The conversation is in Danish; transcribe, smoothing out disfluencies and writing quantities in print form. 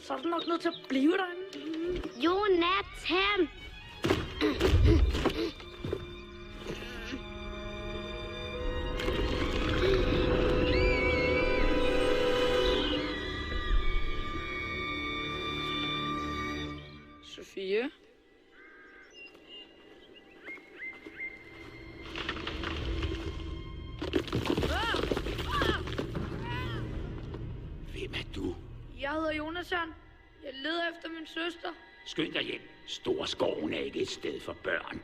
så er du nok nødt til at blive derinde. Jonathan! Sofie? Hvem er du? Jeg hedder Jonathan. Jeg leder efter min søster. Skynd dig hjem. Storskoven er ikke et sted for børn.